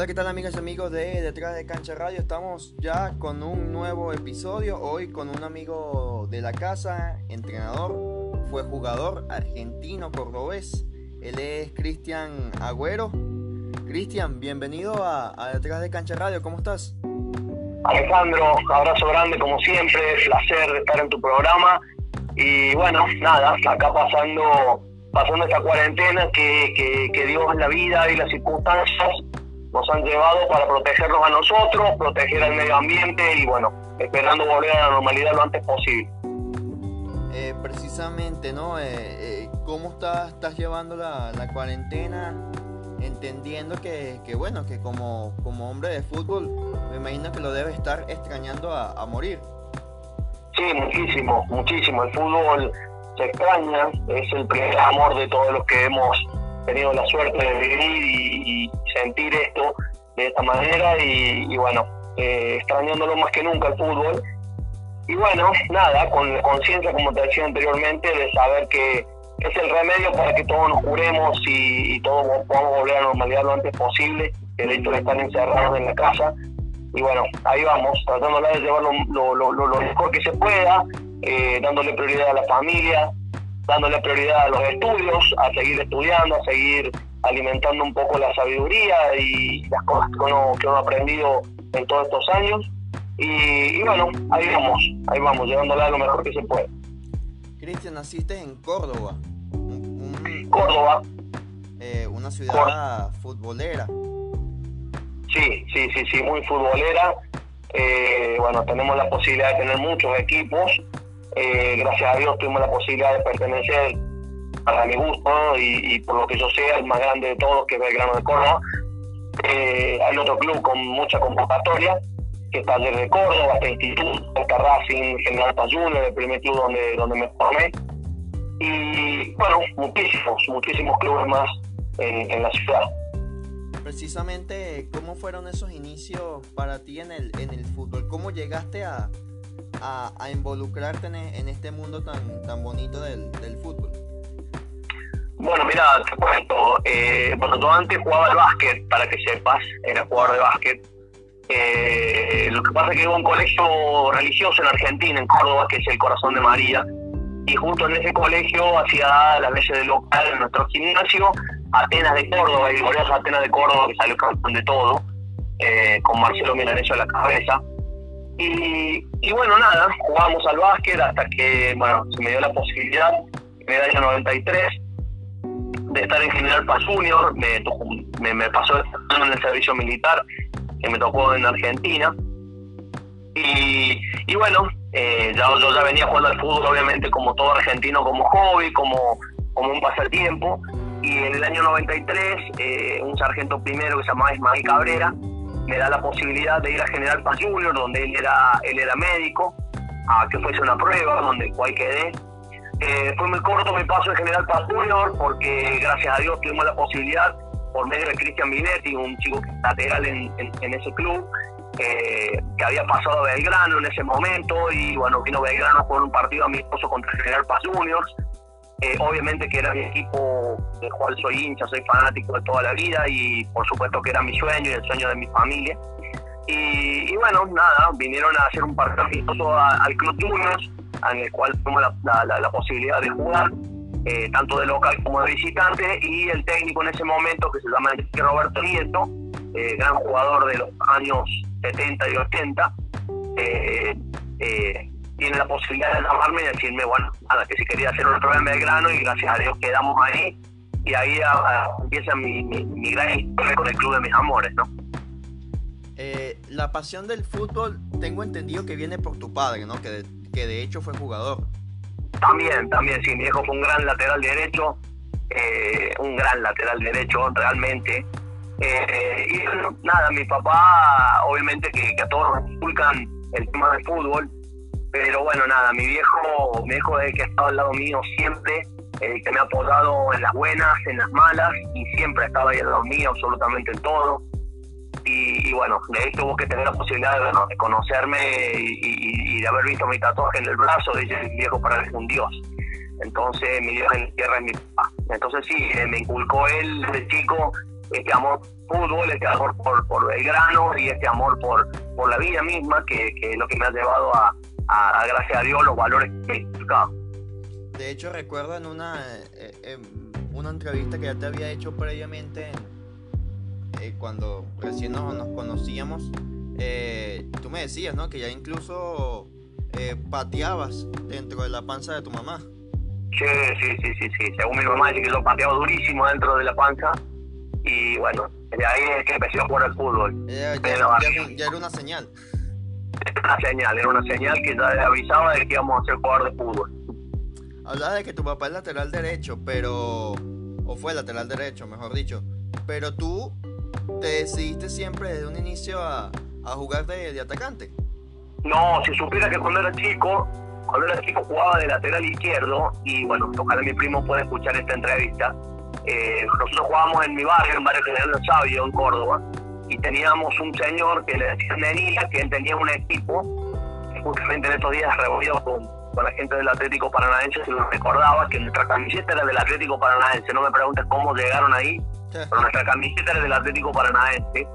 Hola, ¿qué tal amigas y amigos de Detrás de Cancha Radio? Estamos ya con un nuevo episodio, hoy con un amigo de la casa, entrenador, fue jugador argentino cordobés. Él es Cristian Agüero. Cristian, bienvenido a Detrás de Cancha Radio, ¿cómo estás? Alejandro, abrazo grande como siempre, placer de estar en tu programa. Y bueno, nada, acá pasando esta cuarentena que Dios, la vida y las circunstancias nos han llevado para protegernos a nosotros, proteger al medio ambiente y bueno, esperando volver a la normalidad lo antes posible. Precisamente, ¿no? ¿Cómo estás llevando la cuarentena? Entendiendo que bueno, que como hombre de fútbol, me imagino que lo debe estar extrañando a morir. Sí, muchísimo. El fútbol se extraña, es el primer amor de todos los que hemos tenido la suerte de vivir y sentir esto de esta manera y bueno, extrañándolo más que nunca el fútbol. Y bueno, nada, con la conciencia, como te decía anteriormente, de saber que es el remedio para que todos nos curemos y todos podamos volver a la normalidad lo antes posible, el hecho de estar encerrados en la casa. Y bueno, ahí vamos, tratando de llevar lo mejor que se pueda, dándole prioridad a la familia, dándole prioridad a los estudios, a seguir estudiando, a seguir alimentando un poco la sabiduría y las cosas que uno ha aprendido en todos estos años. Y bueno, ahí vamos, llevándole lo mejor que se puede. Cristian, naciste en Córdoba. Córdoba. Una ciudad futbolera. Sí, muy futbolera. Bueno, tenemos la posibilidad de tener muchos equipos. Gracias a Dios tuvimos la posibilidad de pertenecer, para mi gusto y por lo que yo sé, al más grande de todos, que es Belgrano de Córdoba. Hay otro club con mucha convocatoria, que está desde Córdoba, hasta Instituto, hasta Racing, General Paz Junior, el primer club donde me formé. Y bueno, muchísimos clubes más en la ciudad. Precisamente, ¿cómo fueron esos inicios para ti en el fútbol? ¿Cómo llegaste a involucrarte en este mundo tan bonito del fútbol? Bueno, mira, te cuento. Bueno, yo antes jugaba al básquet, para que sepas, era jugador de básquet. Lo que pasa es que hubo un colegio religioso en Argentina, en Córdoba, que es el Corazón de María. Y justo en ese colegio hacía las veces de local en nuestro gimnasio Atenas de Córdoba, el glorioso Atenas de Córdoba, que salió campeón de todo, con Marcelo Milanesio a la cabeza. Y bueno, nada, jugábamos al básquet hasta que, bueno, se me dio la posibilidad, en el año 93, de estar en General Paz Junior. Me pasó en el servicio militar, que me tocó en Argentina. Y bueno, yo ya venía jugando al fútbol, obviamente, como todo argentino, como hobby, como un pasatiempo. Y en el año 93, un sargento primero que se llamaba Ismael Cabrera me da la posibilidad de ir a General Paz Junior, donde él era médico, a que fuese una prueba, donde cual quedé. Fue muy corto mi paso en General Paz Junior, porque gracias a Dios tuvimos la posibilidad, por medio de Cristian Minetti, un chico que es lateral en ese club, que había pasado a Belgrano en ese momento, y bueno, vino Belgrano a jugar un partido amistoso contra General Paz Juniors. Obviamente que era mi equipo del cual soy hincha, soy fanático de toda la vida, y por supuesto que era mi sueño y el sueño de mi familia. Y bueno, nada, vinieron a hacer un partido amistoso al Club Juniors, en el cual tuvimos la posibilidad de jugar, tanto de local como de visitante, y el técnico en ese momento, que se llama Roberto Nieto, gran jugador de los años 70 y 80, tiene la posibilidad de llamarme y decirme, bueno, nada, que si quería hacer otro prueba en Belgrano, y gracias a Dios quedamos ahí, y ahí empieza mi gran historia con el club de mis amores, ¿no? La pasión del fútbol, tengo entendido que viene por tu padre, ¿no? Que de hecho fue jugador. También, sí, mi viejo fue un gran lateral derecho, realmente. Y bueno, nada, mi papá, obviamente que a todos nos inculcan el tema del fútbol, pero bueno, nada, mi viejo es el que ha estado al lado mío siempre, el que me ha apoyado en las buenas, en las malas, y siempre estaba ahí al lado mío, absolutamente en todo. Y bueno, de hecho hubo que tener la posibilidad de conocerme y de haber visto mi tatuaje en el brazo, dice mi viejo, para él es un dios. Entonces mi Dios en la tierra es mi papá. Entonces sí, me inculcó él desde chico este amor fútbol, este amor por Belgrano y este amor por la vida misma, que es lo que me ha llevado a gracias a Dios, los valores que he inculcado. De hecho, recuerdo en una entrevista que ya te había hecho previamente, cuando recién nos conocíamos, tú me decías, ¿no?, que ya incluso pateabas dentro de la panza de tu mamá. Sí. Según mi mamá dice que yo pateaba durísimo dentro de la panza. Y bueno, de ahí es que empecé a jugar al fútbol. Ya era una señal. Era una señal que ya avisaba de que íbamos a ser jugador de fútbol. Hablaba de que tu papá es lateral derecho, o fue lateral derecho, mejor dicho, pero tú te decidiste siempre desde un inicio a jugar de atacante. No, si supiera que cuando era chico jugaba de lateral izquierdo, y bueno, ojalá mi primo pueda escuchar esta entrevista. Nosotros jugábamos en mi barrio, en Barrio General Sabio, en Córdoba, y teníamos un señor que le decían Nenila, que él tenía un equipo, justamente en estos días reunido con la gente del Atlético Paranaense, se nos recordaba que nuestra camiseta era del Atlético Paranaense. No me preguntes cómo llegaron ahí, pero nuestra camiseta era del Atlético Paranaense.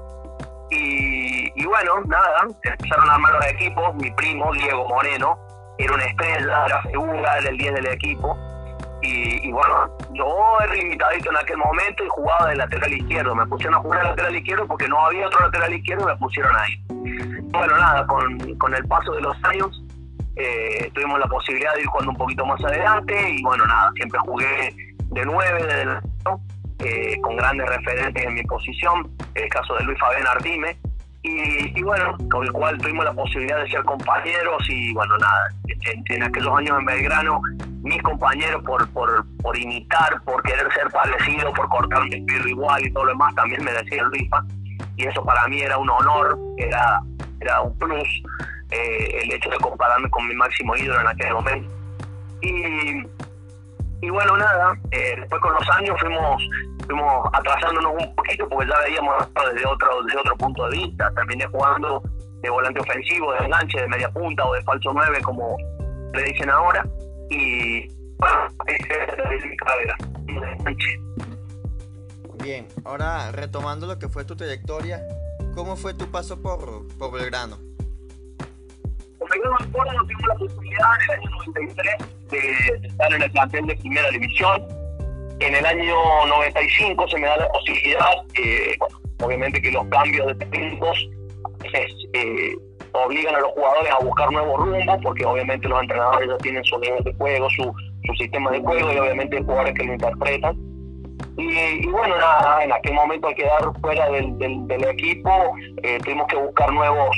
Y bueno, nada, empezaron a armar los equipos. Mi primo, Diego Moreno, era una estrella, era figura, era el 10 del equipo. Y bueno, yo era limitadito en aquel momento y jugaba de lateral izquierdo. Me pusieron a jugar de lateral izquierdo porque no había otro lateral izquierdo y me pusieron ahí. Bueno, nada, con el paso de los años tuvimos la posibilidad de ir jugando un poquito más adelante y bueno, nada, siempre jugué de 9, de delantero, con grandes referentes en mi posición, el caso de Luis Fabián Ardime, y bueno, con el cual tuvimos la posibilidad de ser compañeros. Y bueno, nada, en aquellos años en Belgrano, mis compañeros por imitar, por querer ser parecido, por cortarme el pelo igual y todo lo demás, también me decían Luisfa, y eso para mí era un honor, era un plus, el hecho de compararme con mi máximo ídolo en aquel momento. Y bueno, nada, después con los años fuimos atrasándonos un poquito porque ya veíamos desde otro punto de vista. Terminé jugando de volante ofensivo, de enganche, de media punta o de falso 9, como le dicen ahora. Y bueno, esa es mi carrera. Bien, ahora retomando lo que fue tu trayectoria, ¿cómo fue tu paso por Belgrano? Con Belgrano de Córdoba tuvimos la posibilidad en el año 93 de estar en el plantel de Primera División. En el año 95 se me da la posibilidad, bueno, obviamente que los cambios de técnicos obligan a los jugadores a buscar nuevos rumbos, porque obviamente los entrenadores ya tienen su nivel de juego, su sistema de juego, y obviamente hay jugadores que lo interpretan. Y bueno, nada, en aquel momento al quedar fuera del equipo, tuvimos que buscar nuevos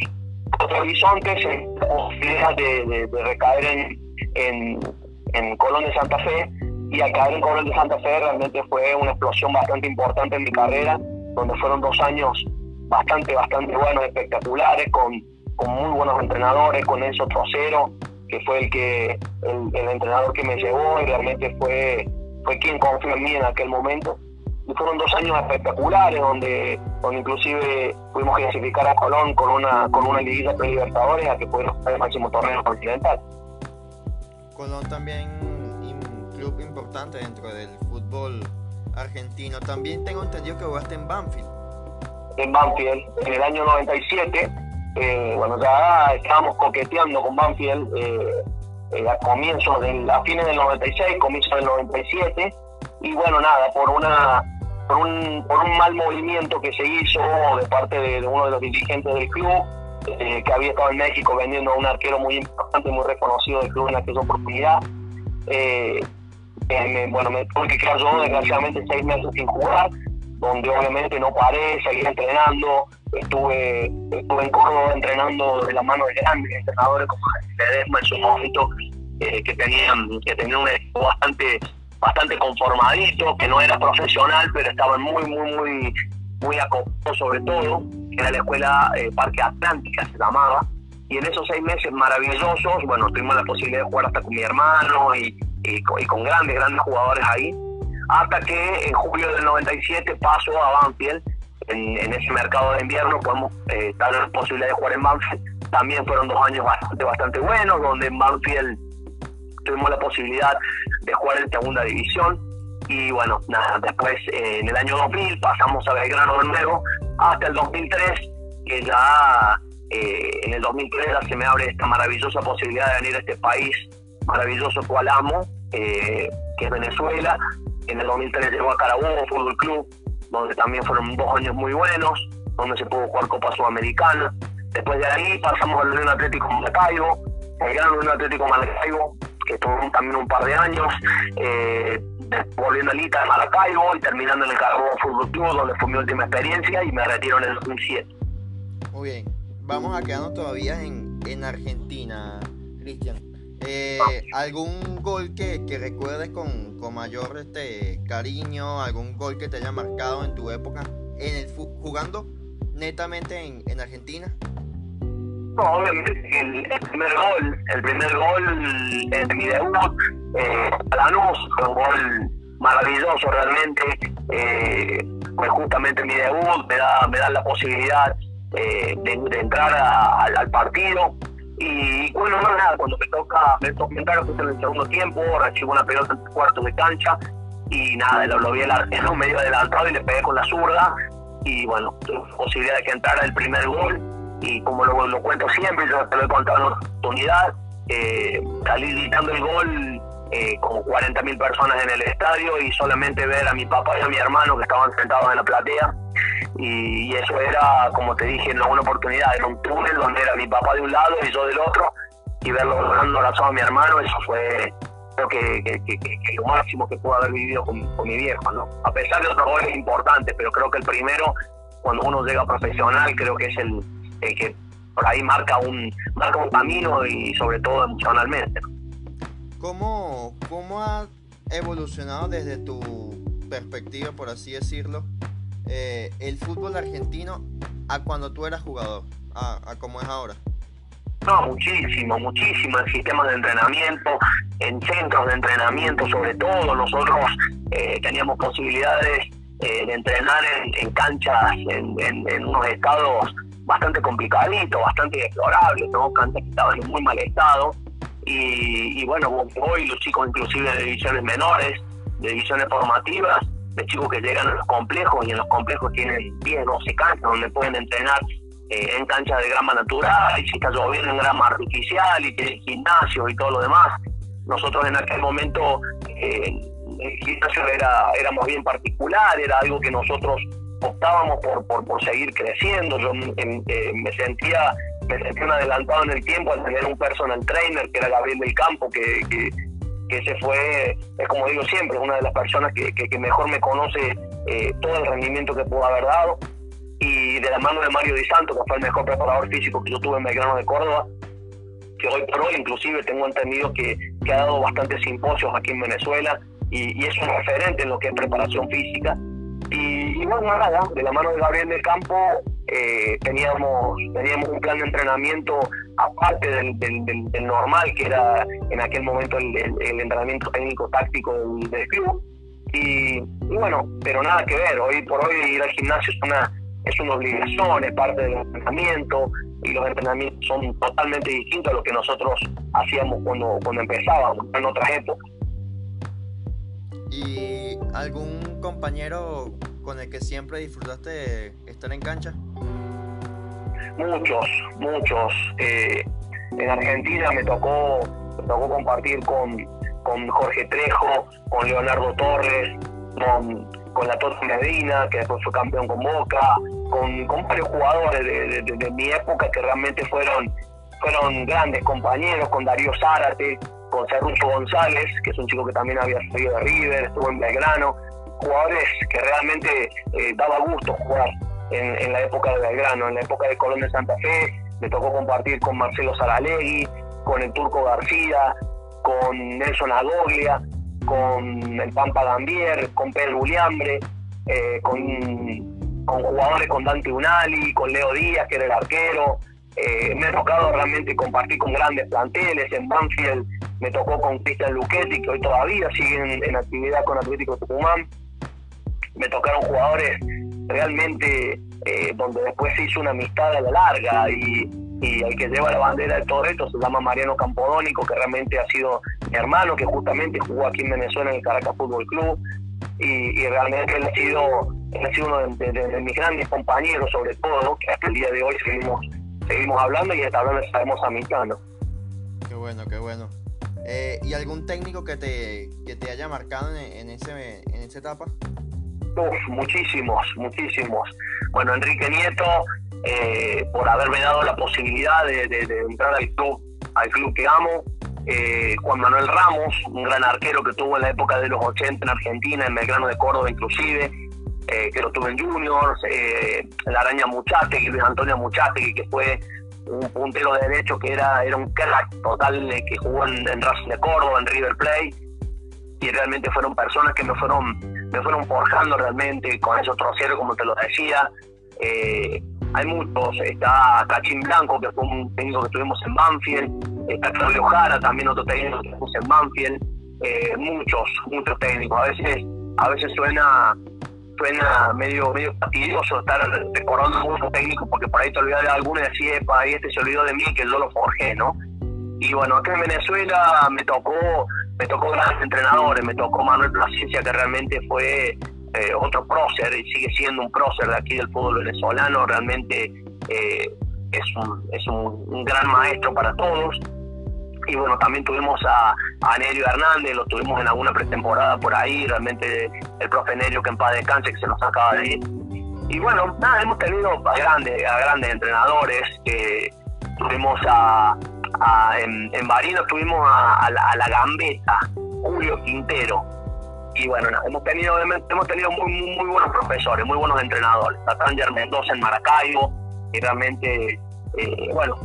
horizontes, la posibilidad de recaer en Colón de Santa Fe. Y al caer en Colón de Santa Fe realmente fue una explosión bastante importante en mi carrera, donde fueron 2 años bastante buenos, espectaculares, con muy buenos entrenadores, con Enzo Trocero, que fue el entrenador que me llevó y realmente fue quien confió en mí en aquel momento. Y fueron 2 años espectaculares, donde inclusive pudimos clasificar a Colón con una liguilla pre-Libertadores a que pudieron jugar el máximo torneo continental. Colón también club importante dentro del fútbol argentino. También tengo entendido que jugaste en Banfield. En Banfield, en el año 97, bueno, ya estábamos coqueteando con Banfield a fines del 96, comienzo del 97, y bueno, nada, por un mal movimiento que se hizo de parte de uno de los dirigentes del club, que había estado en México vendiendo a un arquero muy importante, muy reconocido del club en aquella oportunidad. Me tuve que quedar yo desgraciadamente 6 meses sin jugar, donde obviamente no paré, seguí entrenando, estuve en Córdoba entrenando de la mano de grandes entrenadores como Ledesma en su momento, que tenían un equipo bastante conformadito, que no era profesional, pero estaban muy acoplados, sobre todo, que era la escuela Parque Atlántica se llamaba. Y en esos 6 meses maravillosos, bueno, tuvimos la posibilidad de jugar hasta con mi hermano y con grandes jugadores ahí, hasta que en julio del 97 paso a Banfield. En ese mercado de invierno podemos dar la posibilidad de jugar en Banfield. También fueron 2 años bastante buenos, donde en Banfield tuvimos la posibilidad de jugar en segunda división. Y bueno, nada, después en el año 2000 pasamos a Belgrano de nuevo, hasta el 2003, que ya en el 2003 ya se me abre esta maravillosa posibilidad de venir a este país maravilloso cual amo, que es Venezuela. En el 2003 llegó a Carabobo Fútbol Club, donde también fueron 2 años muy buenos, donde se pudo jugar Copa Sudamericana. Después de ahí pasamos al Unión Atlético Maracaibo, el gran Unión Atlético Maracaibo, que estuvo también un par de años, volviendo a Lita de Maracaibo y terminando en el Carabobo Fútbol Club, donde fue mi última experiencia, y me retiro en el 2007. Muy bien, vamos a quedarnos todavía en Argentina, Cristian. ¿Algún gol que recuerdes con mayor cariño, algún gol que te haya marcado en tu época jugando netamente en Argentina? No, obviamente el primer gol en mi debut, Lanús, fue un gol maravilloso realmente, pues justamente mi debut me da la posibilidad de entrar al partido. Y bueno, no, nada, cuando me toca entrar justo en el segundo tiempo, recibo una pelota en el cuarto de cancha y nada, lo vi en un medio adelantado y le pegué con la zurda, y bueno, tuve posibilidad de que entrara el primer gol. Y como lo cuento siempre, yo te lo he contado en otra oportunidad, salí gritando el gol como 40.000 personas en el estadio, y solamente ver a mi papá y a mi hermano que estaban sentados en la platea, y eso era, como te dije en alguna oportunidad, era un túnel donde era mi papá de un lado y yo del otro, y verlo dando abrazado a mi hermano, eso fue, creo que lo máximo que pude haber vivido con mi viejo, ¿no? A pesar de otros goles importantes, pero creo que el primero, cuando uno llega profesional, creo que es el que por ahí marca un camino, y sobre todo emocionalmente. ¿Cómo ha evolucionado desde tu perspectiva, por así decirlo, el fútbol argentino a cuando tú eras jugador, a como es ahora? No, muchísimo en sistemas de entrenamiento, en centros de entrenamiento sobre todo. Nosotros teníamos posibilidades de entrenar en canchas, en unos estados bastante complicaditos, bastante deplorables, ¿no? Canchas que estaban en muy mal estado, y bueno, hoy los chicos inclusive de divisiones menores, de divisiones formativas, de chicos que llegan a los complejos, y en los complejos tienen 10, 12 canchas donde pueden entrenar en canchas de grama natural, y si está lloviendo en grama artificial, y tienen gimnasio y todo lo demás. Nosotros en aquel momento el gimnasio era más bien particular, era algo que nosotros optábamos por seguir creciendo. Yo me sentía un adelantado en el tiempo al tener un personal trainer que era Gabriel del Campo, que ese fue, es como digo siempre, una de las personas que mejor me conoce todo el rendimiento que pudo haber dado, y de la mano de Mario Di Santo, que fue el mejor preparador físico que yo tuve en Belgrano de Córdoba, que hoy por hoy inclusive tengo entendido que ha dado bastantes simposios aquí en Venezuela, y es un referente en lo que es preparación física. Y bueno, nada, de la mano de Gabriel del Campo teníamos un plan de entrenamiento aparte del normal, que era en aquel momento el entrenamiento técnico-táctico del club. Y bueno, pero nada que ver, hoy por hoy ir al gimnasio es una obligación, es parte del entrenamiento, y los entrenamientos son totalmente distintos a lo que nosotros hacíamos cuando empezábamos, en otras épocas. ¿Y algún compañero con el que siempre disfrutaste estar en cancha? Muchos. En Argentina me tocó compartir con Jorge Trejo, con Leonardo Torres, con la Tota Medina, que después fue campeón con Boca, con varios jugadores de mi época que realmente fueron grandes compañeros, con Darío Zárate, con Serrucho González, que es un chico que también había salido de River, estuvo en Belgrano, jugadores que realmente daba gusto jugar en la época de Belgrano. En la época de Colón de Santa Fe me tocó compartir con Marcelo Saralegui, con el Turco García, con Nelson Agoglia, con el Pampa Gambier, con Pedro Uliambre, con jugadores, con Dante Unali, con Leo Díaz, que era el arquero. Me ha tocado realmente compartir con grandes planteles. En Banfield me tocó con Cristian Luchetti, que hoy todavía sigue en actividad con Atlético Tucumán. Me tocaron jugadores realmente donde después se hizo una amistad a la larga, y el que lleva la bandera de todo esto se llama Mariano Campodónico, que realmente ha sido mi hermano, que justamente jugó aquí en Venezuela en el Caracas Fútbol Club. y realmente él ha sido uno de mis grandes compañeros, sobre todo, que hasta el día de hoy seguimos hablando y hasta ahora estamos amistando. Qué bueno, qué bueno. ¿Y algún técnico que te haya marcado en esa etapa? Muchísimos. Bueno, Enrique Nieto, por haberme dado la posibilidad de entrar al club que amo. Juan Manuel Ramos, un gran arquero que tuvo en la época de los 80 en Argentina, en Belgrano de Córdoba inclusive, que lo tuve en Juniors, la Araña Muchategui, Luis Antonio Muchategui, que fue un puntero de derecho que era un crack total, que jugó en Racing de Córdoba, en River Plate, y realmente fueron personas que me fueron forjando realmente con esos troceros, como te lo decía. Hay muchos, está Cachín Blanco, que fue un técnico que tuvimos en Banfield, está Claudio Jara, también otro técnico que tuvimos en Banfield, muchos técnicos. A veces suena medio fastidioso estar recordando muchos técnicos, porque por ahí te olvidas de alguno y decís, epa, y este se olvidó de mí, que yo lo forjé, ¿no? Y bueno, acá en Venezuela me tocó grandes entrenadores, me tocó Manuel Plasencia, que realmente fue otro prócer y sigue siendo un prócer de aquí del fútbol venezolano. Realmente es un gran maestro para todos. Y bueno, también tuvimos a Nerio Hernández, lo tuvimos en alguna pretemporada por ahí, realmente el profe Nerio, que en paz descanse, que se nos acaba de ir. Y bueno, nada, hemos tenido a grandes entrenadores. Tuvimos en Barino tuvimos a la Gambeta, Julio Quintero. Y bueno, nada, hemos tenido muy buenos profesores, muy buenos entrenadores. A Tanger Mendoza en Maracaibo, y realmente, bueno,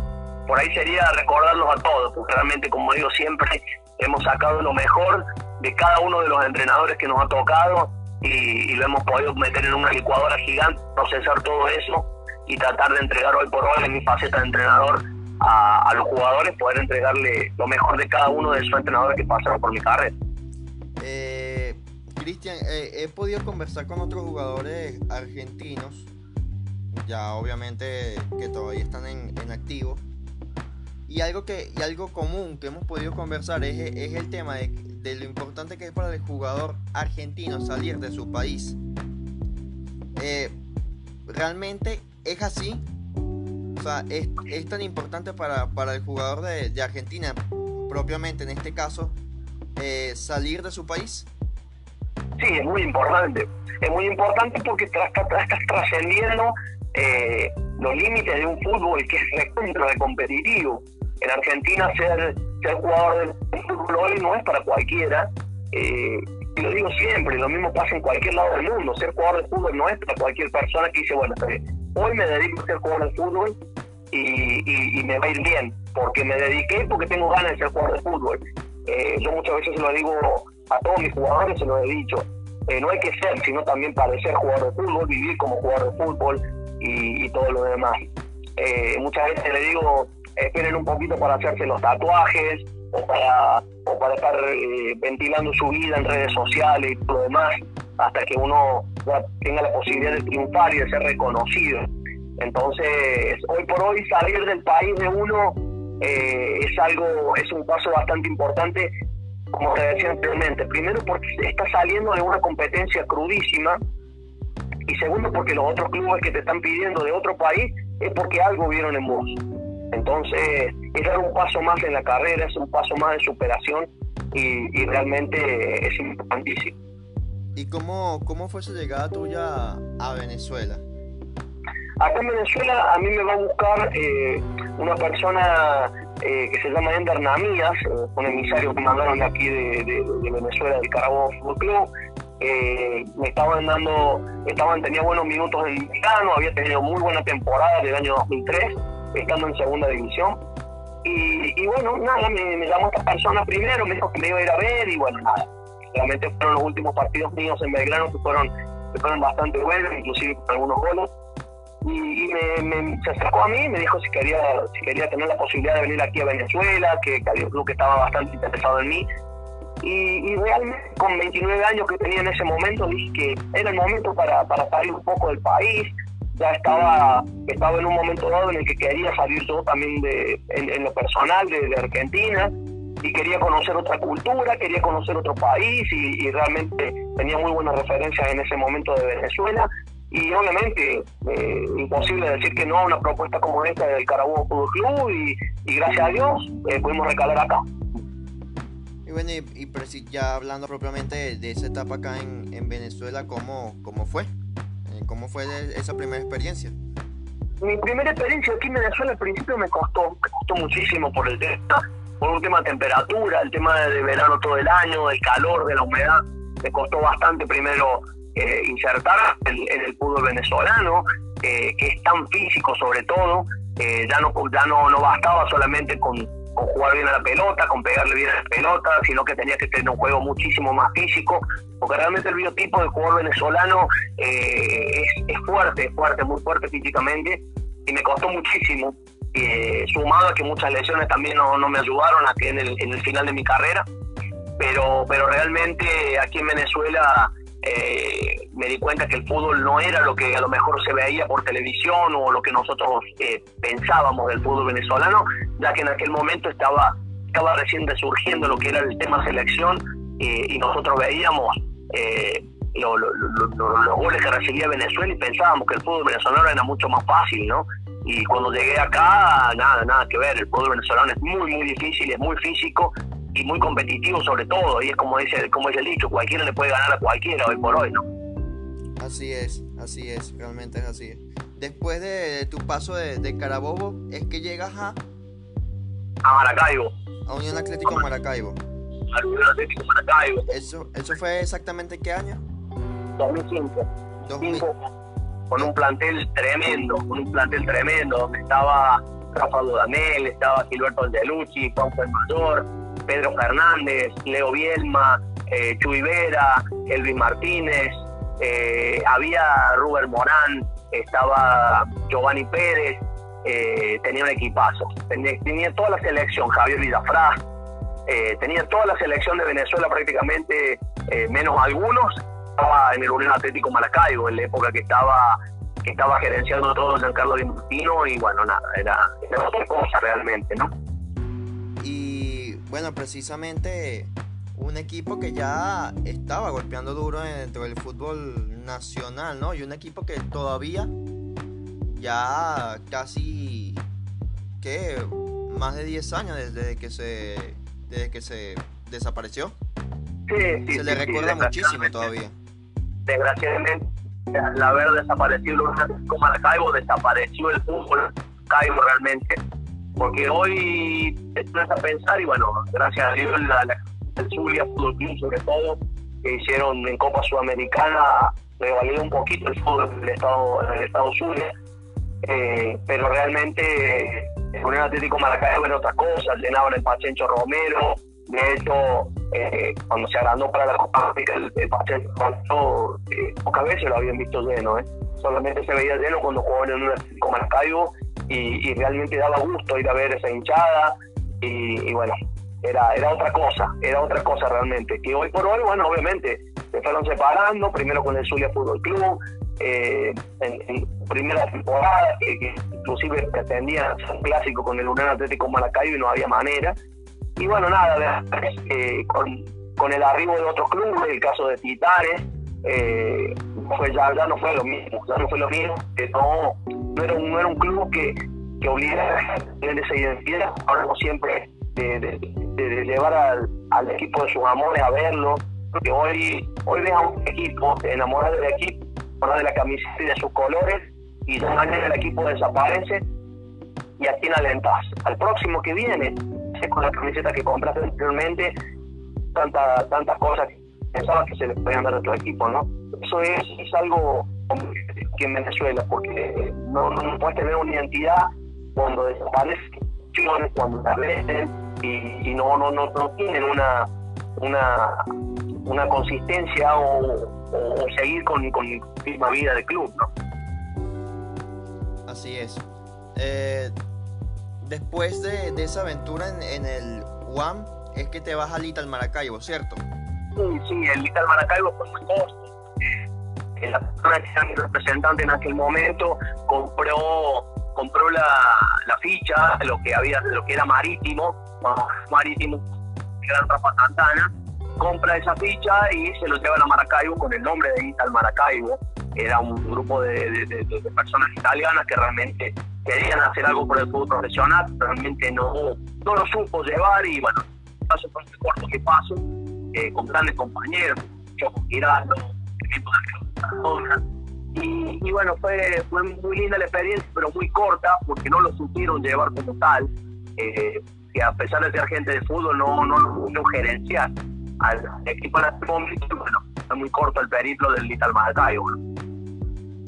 por ahí sería recordarlos a todos, porque realmente, como digo siempre, hemos sacado lo mejor de cada uno de los entrenadores que nos ha tocado, y lo hemos podido meter en una licuadora gigante, procesar todo eso y tratar de entregar hoy por hoy, en mi faceta de entrenador, a los jugadores, poder entregarle lo mejor de cada uno de esos entrenadores que pasaron por mi carrera. Cristian, he podido conversar con otros jugadores argentinos, ya obviamente que todavía están en activo, y algo común que hemos podido conversar es el tema de lo importante que es para el jugador argentino salir de su país. ¿Realmente es así? O sea, es tan importante para el jugador de Argentina, propiamente en este caso, salir de su país. Sí, es muy importante. Es muy importante porque estás trascendiendo los límites de un fútbol que es recontra de competitivo. En Argentina ser jugador del fútbol hoy no es para cualquiera. Y lo digo siempre, lo mismo pasa en cualquier lado del mundo. Ser jugador de fútbol no es para cualquier persona que dice, bueno, hoy me dedico a ser jugador de fútbol y me va a ir bien, porque me dediqué, porque tengo ganas de ser jugador de fútbol. Yo muchas veces se lo digo a todos mis jugadores, se lo he dicho, no hay que ser, sino también parecer jugador de fútbol, vivir como jugador de fútbol y todo lo demás. Muchas veces le digo, esperen un poquito para hacerse los tatuajes o para estar ventilando su vida en redes sociales y todo lo demás, hasta que uno tenga la posibilidad de triunfar y de ser reconocido. Entonces, hoy por hoy salir del país de uno es un paso bastante importante, como te decía anteriormente. Primero, porque está saliendo de una competencia crudísima, y segundo, porque los otros clubes que te están pidiendo de otro país es porque algo vieron en vos. Entonces, es dar un paso más en la carrera, es un paso más de superación, y realmente es importantísimo. ¿Y cómo fue esa llegada tuya a Venezuela? Acá en Venezuela a mí me va a buscar una persona que se llama Ender Namías, un emisario que mandaron de aquí de Venezuela, del Carabobo Fútbol Club. Tenía buenos minutos en Milano, había tenido muy buena temporada del año 2003, estando en segunda división. Y bueno, nada, me llamó esta persona primero, me dijo que me iba a ir a ver, y bueno, nada. Realmente fueron los últimos partidos míos en Belgrano que fueron bastante buenos, inclusive con algunos goles. Y se acercó a mí y me dijo si quería tener la posibilidad de venir aquí a Venezuela, que había un club que estaba bastante interesado en mí. Y realmente con 29 años que tenía en ese momento, dije que era el momento para salir un poco del país. Ya estaba en un momento dado en el que quería salir yo también en lo personal de Argentina, y quería conocer otra cultura, quería conocer otro país y realmente tenía muy buenas referencias en ese momento de Venezuela y obviamente imposible decir que no a una propuesta como esta del Carabobo Fútbol Club y gracias a Dios pudimos recalar acá. Y bueno, ya hablando propiamente de esa etapa acá en Venezuela, ¿cómo fue? ¿Cómo fue esa primera experiencia? Mi primera experiencia aquí en Venezuela al principio me costó muchísimo por un tema de temperatura, el tema de verano todo el año, del calor, de la humedad. Me costó bastante primero insertar en el fútbol venezolano, que es tan físico sobre todo. Ya no bastaba solamente con jugar bien a la pelota, con pegarle bien a la pelota, sino que tenía que tener un juego muchísimo más físico, porque realmente el biotipo del jugador venezolano es fuerte, muy fuerte físicamente, y me costó muchísimo, sumado a que muchas lesiones también no me ayudaron aquí en el final de mi carrera, pero realmente aquí en Venezuela me di cuenta que el fútbol no era lo que a lo mejor se veía por televisión o lo que nosotros pensábamos del fútbol venezolano, ya que en aquel momento estaba recién resurgiendo lo que era el tema selección y nosotros veíamos los goles que recibía Venezuela y pensábamos que el fútbol venezolano era mucho más fácil, ¿no? Y cuando llegué acá, nada que ver, el fútbol venezolano es muy difícil, es muy físico y muy competitivo sobre todo, y es como dice el dicho, cualquiera le puede ganar a cualquiera hoy por hoy, ¿no? Así es, realmente es así. Después de tu paso de Carabobo, es que llegas a Maracaibo. A Unión Atlético Maracaibo. A Unión Atlético Maracaibo. ¿Eso fue exactamente qué año? 2005. 2005. Con un plantel tremendo, donde estaba Rafa Dudamel, estaba Gilberto Angelucci, Juanjo el Mayor, Pedro Fernández, Leo Bielma, Chuy Vera, Elvin Martínez, había Ruber Morán, estaba Giovanni Pérez, tenía un equipazo, tenía toda la selección, Javier Villafrás, tenía toda la selección de Venezuela prácticamente, menos algunos, estaba en el Unión Atlético Maracaibo, en la época que estaba gerenciando todo Giancarlo Di Martino, y bueno, nada, era otra cosa realmente, ¿no? Y bueno, precisamente un equipo que ya estaba golpeando duro dentro del fútbol nacional, ¿no? Y un equipo que todavía ya casi, más de 10 años desde que se desapareció. Sí, se le recuerda muchísimo todavía. Desgraciadamente, al haber desaparecido el Atlético Maracaibo, desapareció el fútbol Maracaibo realmente, porque hoy te pones a pensar, y bueno, gracias a Dios el Zulia Fútbol Club sobre todo, que hicieron en Copa Sudamericana, revalidó un poquito el fútbol en el estado Zulia, pero realmente el Unión Atlético Maracaibo era otra cosa, llenaban el Pachencho Romero. De hecho, cuando se agrandó para la Copa América, el Pachencho Romero, pocas veces lo habían visto lleno, solamente se veía lleno cuando jugaban en un Atlético Maracaibo y realmente daba gusto ir a ver esa hinchada y bueno, era otra cosa realmente, que hoy por hoy, bueno, obviamente se fueron separando, primero con el Zulia Fútbol Club, en primera temporada, que inclusive pretendían hacer un clásico con el Unión Atlético Maracaibo y no había manera, y bueno, nada, con el arribo de otros clubes, el caso de Titares, ya no fue lo mismo, que no era un club que obligara a tener esa identidad. Hablamos siempre de llevar al equipo de sus amores a verlo, porque hoy ves a un equipo, te enamoras del equipo, de la camiseta y de sus colores, y ya mañana el equipo desaparece, y a quién alentás, al próximo que viene, con la camiseta que compraste anteriormente, tantas cosas que pensabas que se les podían dar a otro equipo, ¿no? Eso es algo que en Venezuela, porque no puedes tener una identidad cuando desaparecen, cuando se arresten y no tienen una consistencia o seguir con la misma vida del club, ¿no? Así es. Después de esa aventura en el UAM, es que te vas al Ital Maracaibo, ¿cierto? Sí, el Ital Maracaibo fue muy costo. La persona que era mi representante en aquel momento compró la ficha de lo que era Marítimo, el gran Rafa Santana, compra esa ficha y se lo lleva a Maracaibo con el nombre de Ital Maracaibo. Era un grupo de personas italianas que realmente querían hacer algo por el fútbol profesional, realmente no lo supo llevar, y bueno, paso por este corto que paso, con grandes compañeros, yo con Giraldo, equipo de y bueno, fue muy linda la experiencia, pero muy corta, porque no lo supieron llevar como tal, que a pesar de ser gente de fútbol, no lo supieron gerenciar al equipo en este momento. Bueno, fue muy corto el periplo del Ital Maracaibo.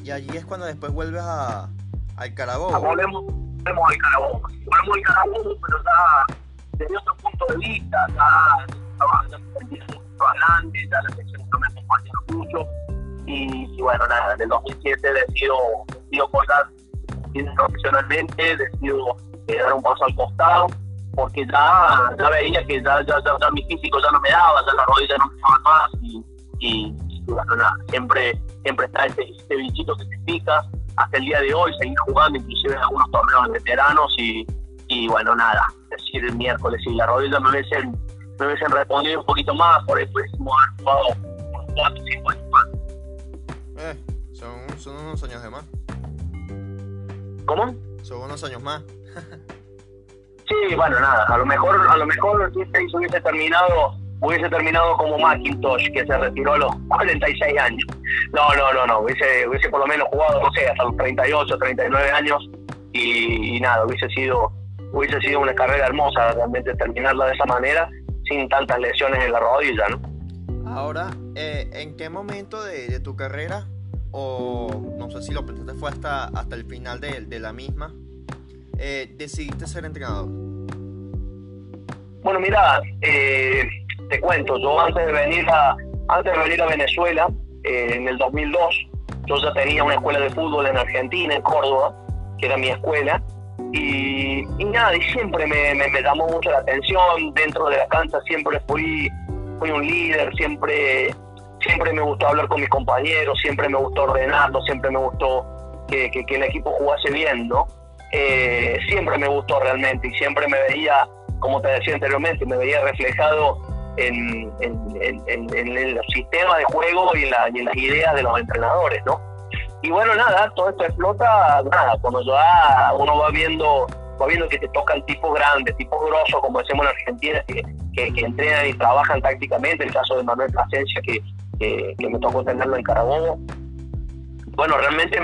Y allí es cuando después vuelves al Carabobo. Volvemos al Carabobo, pero ya desde otro punto de vista, ya adelante, ya la sección no me acompaña mucho, y bueno, nada, en el 2007 decido colgar profesionalmente, decido dar un paso al costado, porque ya veía que ya mi físico ya no me daba, ya la rodilla no me daba más, y bueno, nada, siempre está ese bichito que te pica. Hasta el día de hoy seguir jugando, inclusive en algunos torneos de veteranos, y bueno, nada, decir el miércoles, si la rodilla me hubiesen respondido un poquito más, por ahí pudiésemos haber jugado unos 4 o 5 años más. Son unos años de más. ¿Cómo? Son unos años más. Sí, bueno, nada, a lo mejor hubiese terminado como Macintosh, que se retiró a los 46 años. No, hubiese por lo menos jugado, no sé, hasta los 38, 39 años, y nada, hubiese sido una carrera hermosa realmente terminarla de esa manera, sin tantas lesiones en la rodilla, ¿no? Ahora, ¿en qué momento de tu carrera, o no sé si lo pensaste fue hasta el final de la misma, decidiste ser entrenador? Bueno, mira, te cuento, yo antes de venir a Venezuela, en el 2002, yo ya tenía una escuela de fútbol en Argentina, en Córdoba, que era mi escuela, y nada, y siempre me llamó mucho la atención. Dentro de la cancha siempre fui un líder, siempre me gustó hablar con mis compañeros, siempre me gustó ordenarlo, siempre me gustó que el equipo jugase bien, ¿no? Siempre me gustó realmente, y siempre me veía, como te decía anteriormente, me veía reflejado en el sistema de juego y en las ideas de los entrenadores, ¿no? Y bueno, nada, todo esto explota, nada, cuando ya uno va viendo que te tocan tipos grandes, tipos grosos, como decimos en Argentina, que entrenan y trabajan tácticamente. El caso de Manuel Plasencia, que me tocó tenerlo en Carabobo. Bueno, realmente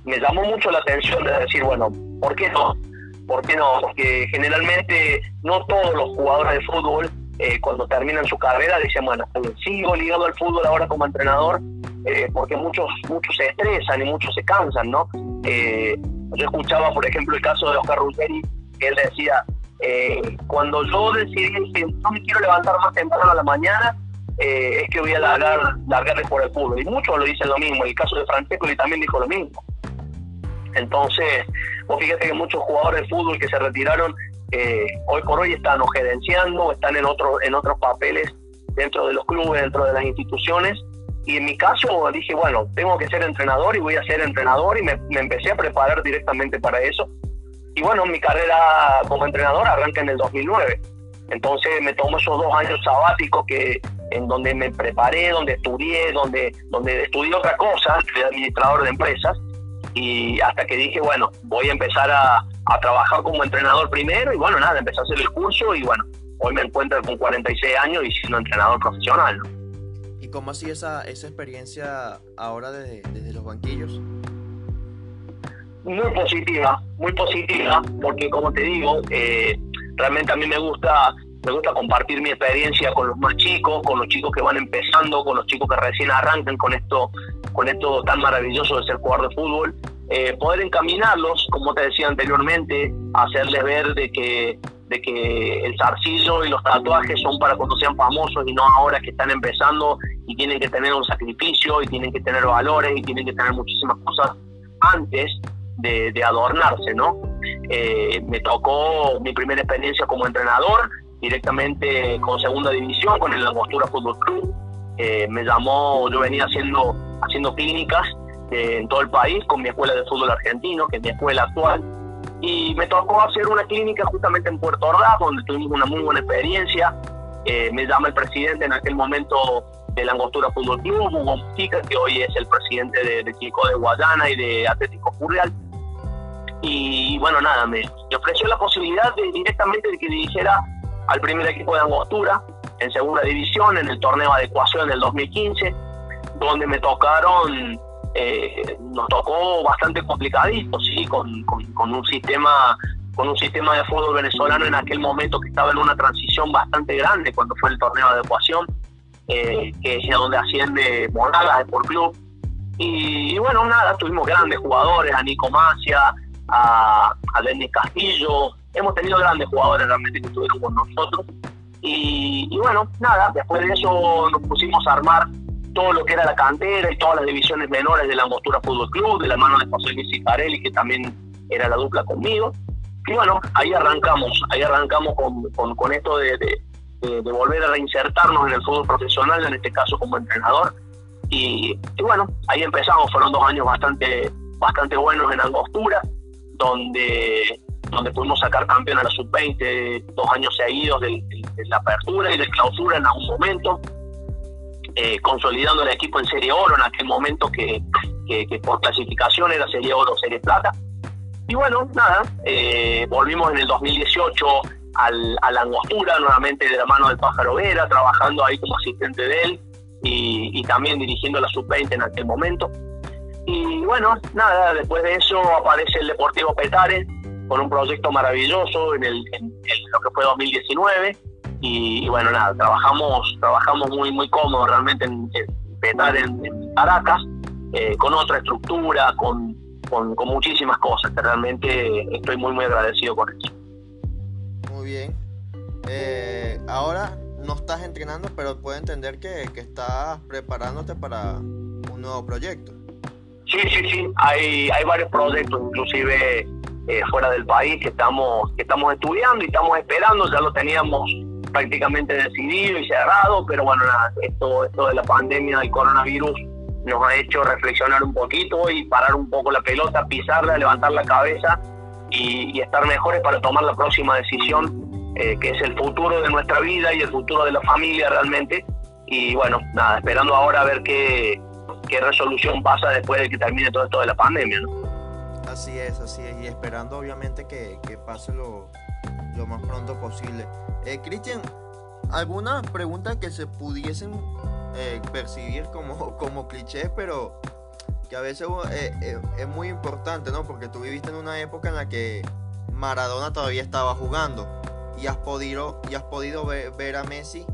me llamó mucho la atención de decir, bueno, ¿por qué no? Porque generalmente no todos los jugadores de fútbol, cuando terminan su carrera, dicen, bueno, sigo ligado al fútbol ahora como entrenador, porque muchos se estresan y muchos se cansan, ¿no? Yo escuchaba, por ejemplo, el caso de Oscar Ruggeri, que él decía, cuando yo decidí que no me quiero levantar más temprano a la mañana, es que voy a largarle por el fútbol. Y muchos lo dicen lo mismo. El caso de Francescoli también dijo lo mismo. Entonces, vos fíjate que muchos jugadores de fútbol que se retiraron, hoy por hoy están o gerenciando, están en otros papeles dentro de los clubes, dentro de las instituciones. Y en mi caso dije, bueno, tengo que ser entrenador y voy a ser entrenador, y me empecé a preparar directamente para eso. Y bueno, mi carrera como entrenador arranca en el 2009. Entonces me tomo esos 2 años sabáticos en donde me preparé, donde estudié, donde estudié otra cosa, fui administrador de empresas, y hasta que dije, bueno, voy a empezar a trabajar como entrenador primero, y bueno, nada, empecé a hacer el curso, y bueno, hoy me encuentro con 46 años y siendo entrenador profesional, ¿no? ¿Y cómo ha sido esa experiencia ahora desde los banquillos? Muy positiva, porque como te digo, realmente a mí me gusta compartir mi experiencia con los más chicos, con los chicos que van empezando, con los chicos que recién arrancan con esto tan maravilloso de ser jugador de fútbol, poder encaminarlos, como te decía anteriormente, hacerles ver de que el zarcillo y los tatuajes son para cuando sean famosos y no ahora que están empezando y tienen que tener un sacrificio y tienen que tener valores y tienen que tener muchísimas cosas antes de adornarse, ¿no? Me tocó mi primera experiencia como entrenador directamente con segunda división, con el Angostura Fútbol Club. Me llamó, yo venía haciendo clínicas en todo el país con mi escuela de fútbol argentino, que es mi escuela actual, y me tocó hacer una clínica justamente en Puerto Ordaz, donde tuvimos una muy buena experiencia. me llama el presidente en aquel momento de la Angostura Fútbol Club, Hugo Mujica, que hoy es el presidente de Chico de Guayana y de Atlético Furrial. Y bueno, nada, me ofreció la posibilidad directamente de que dirigiera al primer equipo de Angostura en segunda división en el torneo de adecuación del 2015, donde nos tocó bastante complicadito, sí, con un sistema de fútbol venezolano en aquel momento que estaba en una transición bastante grande cuando fue el torneo de adecuación, que es donde asciende Monagas Sport Club. Y bueno, nada, tuvimos grandes jugadores, a Nico Macia, a Denis Castillo, hemos tenido grandes jugadores realmente que estuvieron con nosotros. Y bueno, nada, después de eso nos pusimos a armar todo lo que era la cantera y todas las divisiones menores de la Angostura Fútbol Club, de la mano de José Luis Sicarelli, que también era la dupla conmigo. Y bueno, ahí arrancamos con esto de volver a reinsertarnos en el fútbol profesional, en este caso como entrenador. Y bueno, ahí empezamos, fueron 2 años bastante buenos en Angostura, donde pudimos sacar campeón a la sub-20 2 años seguidos de la apertura y de clausura en algún momento, consolidando el equipo en Serie Oro en aquel momento que por clasificación era Serie Oro o Serie Plata. Y bueno, nada, volvimos en el 2018 a la Angostura, nuevamente de la mano del Pájaro Vera, trabajando ahí como asistente de él y también dirigiendo la sub-20 en aquel momento. Y bueno, nada, después de eso aparece el Deportivo Petare con un proyecto maravilloso en lo que fue 2019. Y bueno, nada, trabajamos muy cómodos realmente en Petare, en Caracas, con otra estructura, con muchísimas cosas, que realmente estoy muy agradecido con eso. Muy bien. Ahora no estás entrenando, pero puedo entender que estás preparándote para un nuevo proyecto. Sí. Hay varios proyectos, inclusive fuera del país, que estamos estudiando y estamos esperando. Ya lo teníamos prácticamente decidido y cerrado, pero bueno, nada, esto de la pandemia del coronavirus nos ha hecho reflexionar un poquito y parar un poco la pelota, pisarla, levantar la cabeza y estar mejores para tomar la próxima decisión, que es el futuro de nuestra vida y el futuro de la familia realmente. Y bueno, nada, esperando ahora a ver qué resolución pasa después de que termine todo esto de la pandemia, ¿no? Así es, y esperando obviamente que pase lo más pronto posible. Cristian, ¿alguna pregunta que se pudiesen percibir como cliché, pero que a veces es muy importante, ¿no? Porque tú viviste en una época en la que Maradona todavía estaba jugando y has podido ver a Messi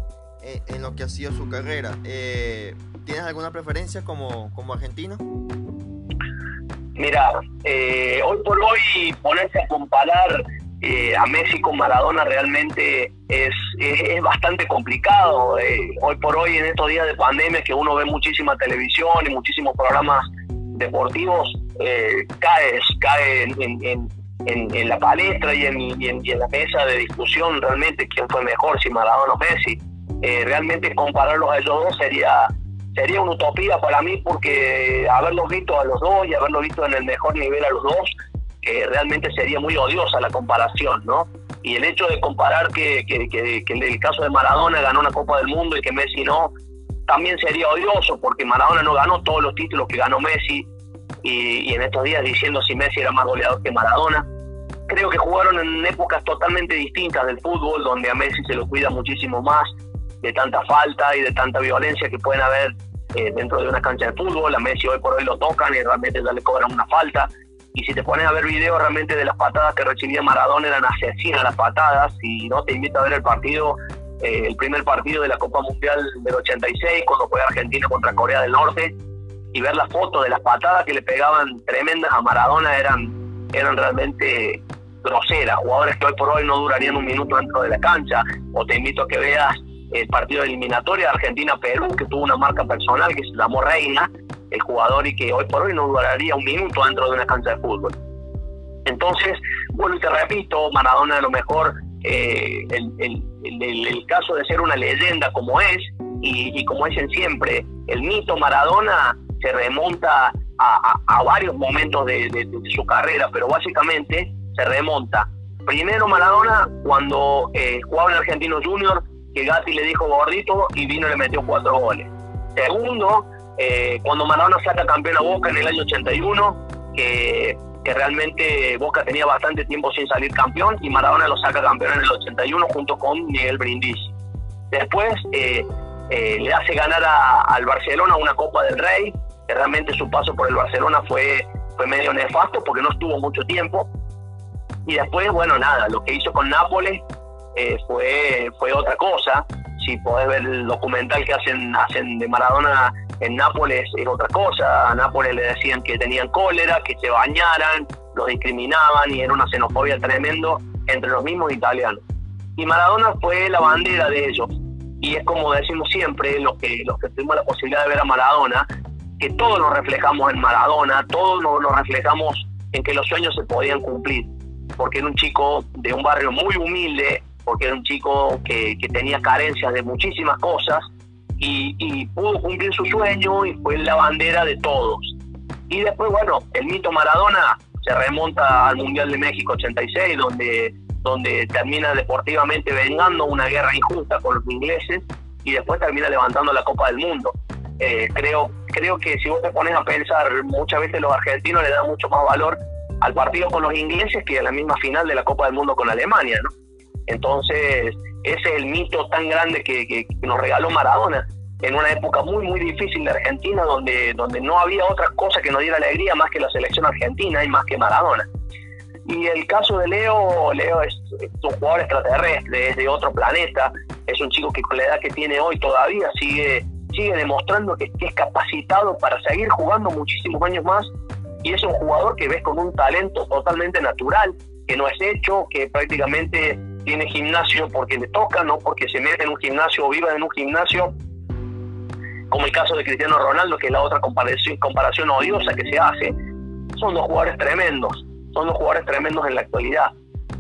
en lo que ha sido su carrera. ¿Tienes alguna preferencia como argentino? Mira, hoy por hoy ponerse a comparar a Messi con Maradona realmente es bastante complicado. Hoy por hoy, en estos días de pandemia, que uno ve muchísima televisión y muchísimos programas deportivos, cae en la palestra y en la mesa de discusión realmente quién fue mejor, si Maradona o Messi. Realmente compararlos a ellos dos sería una utopía para mí, porque haberlos visto a los dos y haberlos visto en el mejor nivel a los dos, realmente sería muy odiosa la comparación, ¿no? Y el hecho de comparar que en el caso de Maradona ganó una Copa del Mundo y que Messi no, también sería odioso, porque Maradona no ganó todos los títulos que ganó Messi, y en estos días diciendo si Messi era más goleador que Maradona. Creo que jugaron en épocas totalmente distintas del fútbol, donde a Messi se lo cuida muchísimo más de tanta falta y de tanta violencia que pueden haber dentro de una cancha de fútbol. A Messi hoy por hoy lo tocan y realmente ya le cobran una falta. Y si te pones a ver videos realmente de las patadas que recibía Maradona, eran asesinas las patadas. Y no, te invito a ver el partido, el primer partido de la Copa Mundial del 86, cuando fue Argentina contra Corea del Norte, y ver las fotos de las patadas que le pegaban tremendas a Maradona eran realmente groseras. Jugadores que hoy por hoy no durarían un minuto dentro de la cancha. O te invito a que veas el partido de eliminatoria de Argentina-Perú, que tuvo una marca personal que se llamó Reina, el jugador, y que hoy por hoy no duraría un minuto dentro de una cancha de fútbol. Entonces, bueno, y te repito, Maradona a lo mejor, el caso de ser una leyenda como es, y como dicen siempre, el mito Maradona se remonta a varios momentos de su carrera, pero básicamente se remonta primero Maradona cuando jugaba en Argentino Junior, que Gatti le dijo gordito y vino y le metió 4 goles. Segundo, cuando Maradona saca campeón a Boca en el año 81, que realmente Boca tenía bastante tiempo sin salir campeón, y Maradona lo saca campeón en el 81 junto con Miguel Brindisi. Después le hace ganar al Barcelona una Copa del Rey, que realmente su paso por el Barcelona fue medio nefasto porque no estuvo mucho tiempo. Y después, bueno, nada, lo que hizo con Nápoles fue otra cosa. Si podés ver el documental que hacen de Maradona en Nápoles, es otra cosa. A Nápoles le decían que tenían cólera, que se bañaran, los discriminaban, y era una xenofobia tremendo entre los mismos italianos. Y Maradona fue la bandera de ellos. Y es como decimos siempre, los que tuvimos la posibilidad de ver a Maradona, que todos nos reflejamos en Maradona, todos nos reflejamos en que los sueños se podían cumplir, porque era un chico de un barrio muy humilde, porque era un chico que tenía carencias de muchísimas cosas, y pudo cumplir su sueño y fue la bandera de todos. Y después, bueno, el mito Maradona se remonta al Mundial de México 86, donde termina deportivamente vengando una guerra injusta con los ingleses, y después termina levantando la Copa del Mundo. Creo que si vos te pones a pensar, muchas veces los argentinos le dan mucho más valor al partido con los ingleses que a la misma final de la Copa del Mundo con Alemania, ¿no? Entonces, ese es el mito tan grande que nos regaló Maradona en una época muy, muy difícil de Argentina, donde no había otra cosa que nos diera alegría más que la selección argentina y más que Maradona. Y el caso de Leo es un jugador extraterrestre, es de otro planeta, es un chico que con la edad que tiene hoy todavía sigue demostrando que es capacitado para seguir jugando muchísimos años más, y es un jugador que ves con un talento totalmente natural, que no es hecho, que prácticamente tiene gimnasio porque le toca, no porque se mete en un gimnasio o viva en un gimnasio, como el caso de Cristiano Ronaldo, que es la otra comparación odiosa que se hace. Son dos jugadores tremendos en la actualidad,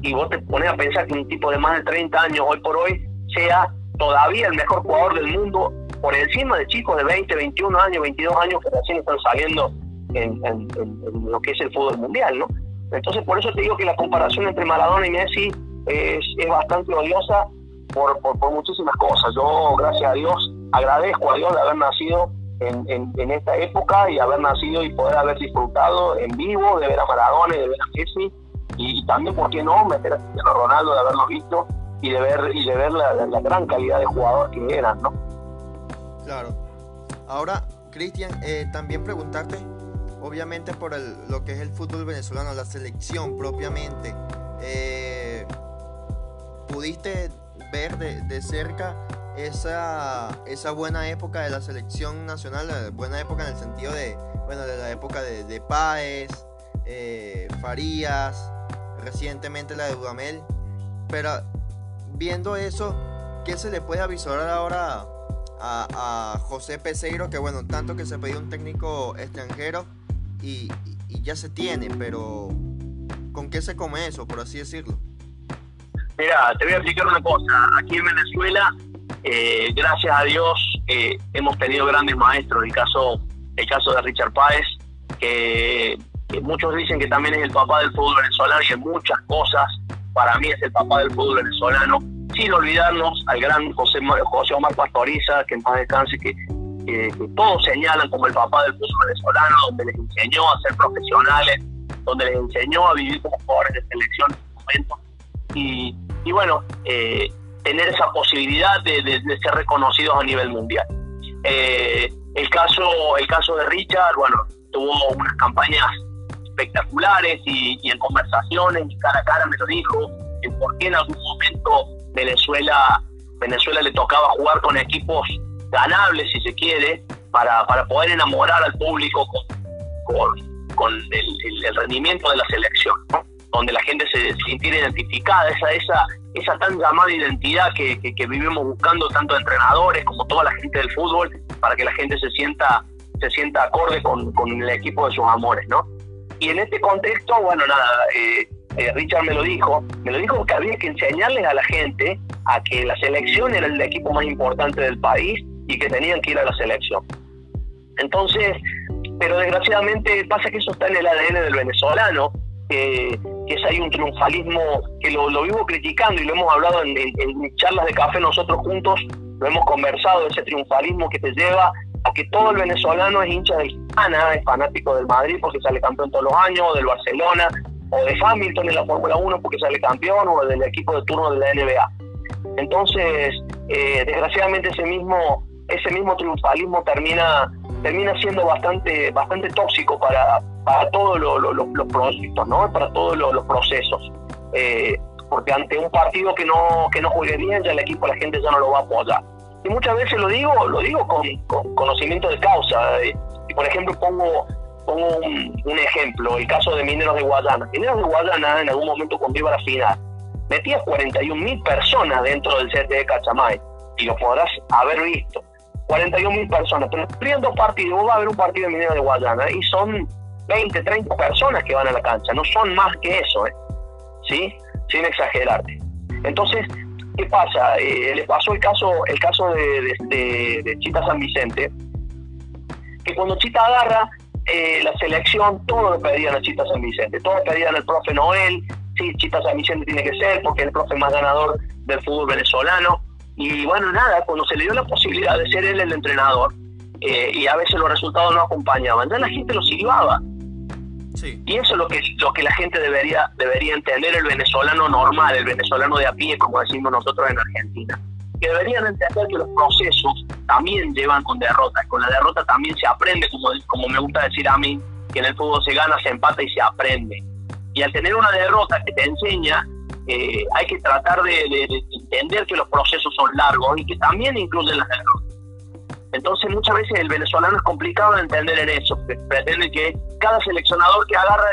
y vos te pones a pensar que un tipo de más de 30 años hoy por hoy sea todavía el mejor jugador del mundo, por encima de chicos de 20, 21 años, 22 años que recién están saliendo en lo que es el fútbol mundial, ¿no? Entonces, por eso te digo que la comparación entre Maradona y Messi es bastante odiosa por muchísimas cosas. Yo, gracias a Dios, agradezco a Dios de haber nacido en esta época, y haber nacido y poder haber disfrutado en vivo de ver a Maradona y de ver a Messi, y también, ¿por qué no?, meter a Cristiano Ronaldo, de haberlo visto y de ver la gran calidad de jugador que eran, ¿no? Claro. Ahora, Cristian, también preguntarte, obviamente por lo que es el fútbol venezolano, la selección propiamente, ¿pudiste ver de cerca esa buena época de la selección nacional? Buena época en el sentido de la época de Páez, Farías, recientemente la de Dudamel. Pero viendo eso, ¿qué se le puede avisorar ahora a José Peseiro? Que bueno, tanto que se pidió un técnico extranjero y ya se tiene, pero ¿con qué se come eso, por así decirlo? Mira, te voy a explicar una cosa. Aquí en Venezuela, gracias a Dios, hemos tenido grandes maestros. El caso de Richard Páez, que muchos dicen que también es el papá del fútbol venezolano, y en muchas cosas para mí es el papá del fútbol venezolano, sin olvidarnos al gran José Omar Pastoriza, que en paz descanse, que todos señalan como el papá del fútbol venezolano, donde les enseñó a ser profesionales, donde les enseñó a vivir como jugadores de selección en su momento, y bueno, tener esa posibilidad de ser reconocidos a nivel mundial. El caso de Richard, bueno, tuvo unas campañas espectaculares, y en conversaciones cara a cara me lo dijo, el por qué en algún momento Venezuela le tocaba jugar con equipos ganables, si se quiere, para poder enamorar al público con el rendimiento de la selección, ¿no? Donde la gente se sintiera identificada, esa tan llamada identidad que vivimos buscando tanto entrenadores como toda la gente del fútbol, para que la gente se sienta acorde con el equipo de sus amores, ¿no? Y en este contexto, bueno, nada, Richard me lo dijo que había que enseñarles a la gente a que la selección era el equipo más importante del país y que tenían que ir a la selección. Entonces, pero desgraciadamente pasa que eso está en el ADN del venezolano, que que es ahí un triunfalismo que lo vivo criticando y lo hemos hablado en charlas de café nosotros juntos, lo hemos conversado, ese triunfalismo que te lleva a que todo el venezolano es hincha del Gitana, es fanático del Madrid porque sale campeón todos los años, o del Barcelona, o de Hamilton en la Fórmula 1 porque sale campeón, o del equipo de turno de la NBA. Entonces, desgraciadamente ese mismo triunfalismo termina siendo bastante tóxico para todos los proyectos, ¿no? Para todos los procesos. Porque ante un partido que no juegue bien, ya el equipo, la gente ya no lo va a apoyar. Y muchas veces lo digo con conocimiento de causa. Y por ejemplo pongo un ejemplo, el caso de Mineros de Guayana. Mineros de Guayana en algún momento cuando iba a la final metía 41.000 personas dentro del CT de Cachamay, y lo podrás haber visto. 41.000 personas, pero en 2 partidos, vos vas a ver un partido de Mineros de Guayana y son 20, 30 personas que van a la cancha, no son más que eso, ¿sí? Sin exagerarte. Entonces, ¿qué pasa? Le pasó el caso de Chita San Vicente, que cuando Chita agarra la selección, todos le pedían a Chita San Vicente, todos pedían al profe Noel, sí, Chita San Vicente tiene que ser, porque es el profe más ganador del fútbol venezolano. Y bueno, nada, cuando se le dio la posibilidad de ser él el entrenador, y a veces los resultados no acompañaban, ya la gente lo silbaba. Sí. Y eso es lo que la gente debería entender, el venezolano normal, el venezolano de a pie, como decimos nosotros en Argentina. Que deberían entender que los procesos también llevan con derrotas. Con la derrota también se aprende, como me gusta decir a mí, que en el fútbol se gana, se empata y se aprende. Y al tener una derrota que te enseña, hay que tratar de entender que los procesos son largos y que también incluyen las derrotas. Entonces muchas veces el venezolano es complicado de entender en eso, que pretende que cada seleccionador que agarra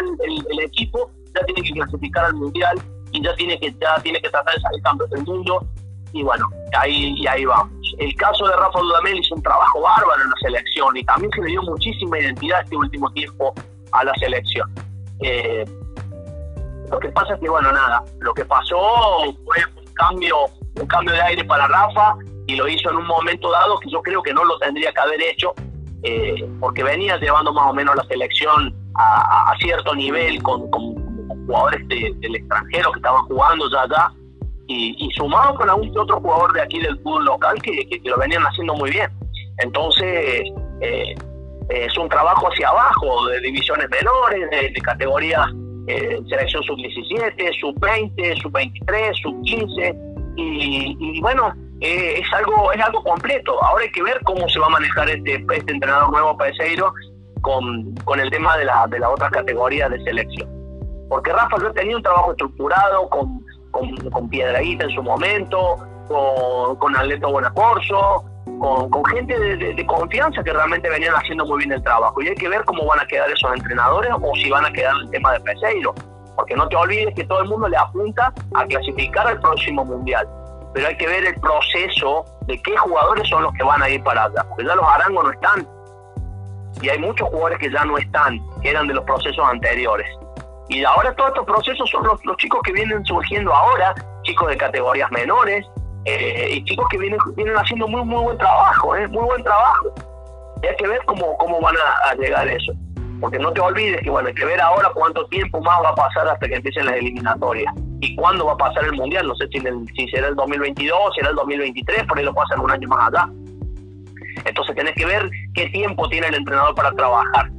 el equipo ya tiene que clasificar al mundial y ya tiene que tratar de salir campeón del mundo, y bueno, ahí vamos. El caso de Rafa Dudamel hizo un trabajo bárbaro en la selección y también se le dio muchísima identidad este último tiempo a la selección. Lo que pasa es que, bueno, nada, lo que pasó fue un cambio de aire para Rafa, y lo hizo en un momento dado que yo creo que no lo tendría que haber hecho, porque venía llevando más o menos la selección a cierto nivel con jugadores del extranjero que estaban jugando ya, y sumado con algún que otro jugador de aquí del fútbol local que lo venían haciendo muy bien. Entonces, es un trabajo hacia abajo, de divisiones menores, de categorías, selección sub-17, sub-20, sub-23, sub-15, y bueno, es algo completo. Ahora hay que ver cómo se va a manejar este entrenador nuevo, Peseiro, con el tema de las otras categorías de selección. Porque Rafa yo tenía un trabajo estructurado con Piedrahíta en su momento, con Arleto Buenacorso, con gente de confianza que realmente venían haciendo muy bien el trabajo. Y hay que ver cómo van a quedar esos entrenadores, o si van a quedar el tema de Peseiro. Porque no te olvides que todo el mundo le apunta a clasificar al próximo mundial. Pero hay que ver el proceso de qué jugadores son los que van a ir para allá. Porque ya los arangos no están. Y hay muchos jugadores que ya no están, que eran de los procesos anteriores. Y ahora todos estos procesos son los chicos que vienen surgiendo ahora, chicos de categorías menores, y chicos que vienen haciendo muy buen trabajo, muy buen trabajo. Y hay que ver cómo van a llegar a eso. Porque no te olvides que, bueno, hay que ver ahora cuánto tiempo más va a pasar hasta que empiecen las eliminatorias. Y cuándo va a pasar el Mundial. No sé si será el 2022, será el 2023, por ahí lo pasan un año más allá. Entonces tenés que ver qué tiempo tiene el entrenador para trabajar.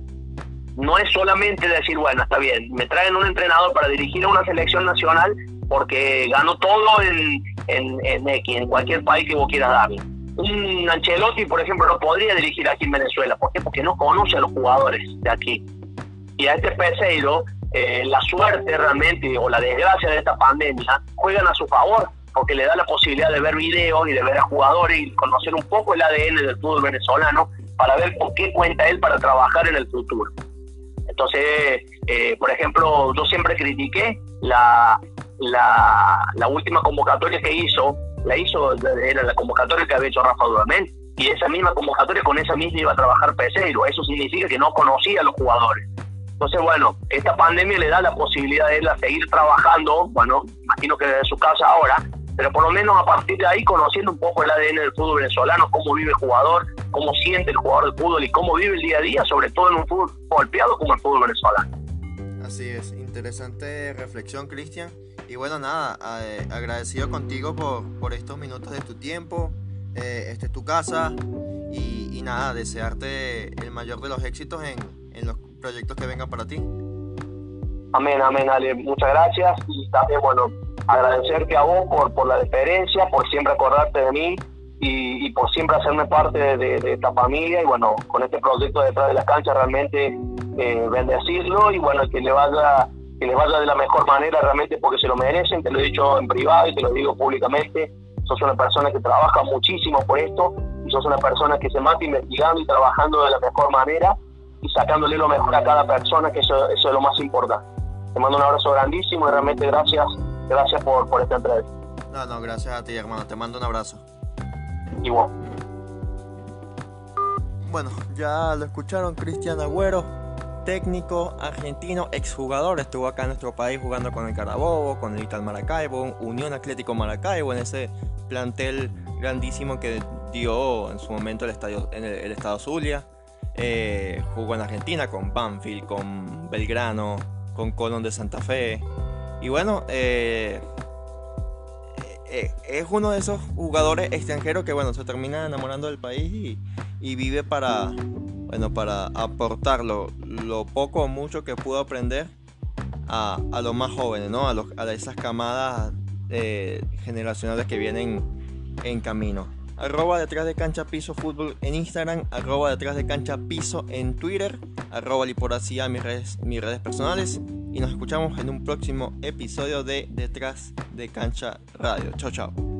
No es solamente decir, bueno, está bien, me traen un entrenador para dirigir a una selección nacional porque ganó todo en cualquier país que vos quieras darle. Un Ancelotti, por ejemplo, no podría dirigir aquí en Venezuela. ¿Por qué? Porque no conoce a los jugadores de aquí. Y a este Peseiro, la suerte realmente, o la desgracia de esta pandemia, juegan a su favor, porque le da la posibilidad de ver videos y de ver a jugadores y conocer un poco el ADN del fútbol venezolano para ver con qué cuenta él para trabajar en el futuro. Entonces, por ejemplo, yo siempre critiqué la última convocatoria que hizo, era la convocatoria que había hecho Rafa Dudamel, y esa misma convocatoria, con esa misma iba a trabajar Peseiro. Eso significa que no conocía a los jugadores. Entonces, bueno, esta pandemia le da la posibilidad de él a seguir trabajando, bueno, imagino que desde su casa ahora, pero por lo menos a partir de ahí conociendo un poco el ADN del fútbol venezolano, cómo vive el jugador, cómo siente el jugador del fútbol y cómo vive el día a día, sobre todo en un fútbol golpeado como el fútbol venezolano. Así es, interesante reflexión, Cristian. Y bueno, nada, agradecido contigo por estos minutos de tu tiempo. Esta es tu casa y nada, desearte el mayor de los éxitos en los proyectos que vengan para ti. Amén, amén, Ale. Muchas gracias. Y también, bueno, agradecerte a vos por la deferencia, por siempre acordarte de mí y por siempre hacerme parte de esta familia. Y bueno, con este proyecto detrás de la cancha realmente bendecirlo y bueno, que les vaya de la mejor manera realmente porque se lo merecen. Te lo he dicho en privado y te lo digo públicamente. Sos una persona que trabaja muchísimo por esto y sos una persona que se mata investigando y trabajando de la mejor manera y sacándole lo mejor a cada persona, que eso es lo más importante. Te mando un abrazo grandísimo y realmente gracias por esta entrevista. No, gracias a ti, hermano. Te mando un abrazo. Igual. Bueno, ya lo escucharon, Cristian Agüero, técnico argentino, exjugador. Estuvo acá en nuestro país jugando con el Carabobo, con el Ital Maracaibo, Unión Atlético Maracaibo, en ese plantel grandísimo que dio en su momento el Estado Zulia. Jugó en Argentina con Banfield, con Belgrano, con Colón de Santa Fe. Y bueno, es uno de esos jugadores extranjeros que bueno, se termina enamorando del país y vive para aportar lo poco o mucho que pudo aprender a los más jóvenes, ¿no? A esas camadas generacionales que vienen en camino. @detrás de cancha piso fútbol en Instagram, @detrás de cancha piso en Twitter, @liporacia mis redes personales, y nos escuchamos en un próximo episodio de Detrás de Cancha Radio. Chao.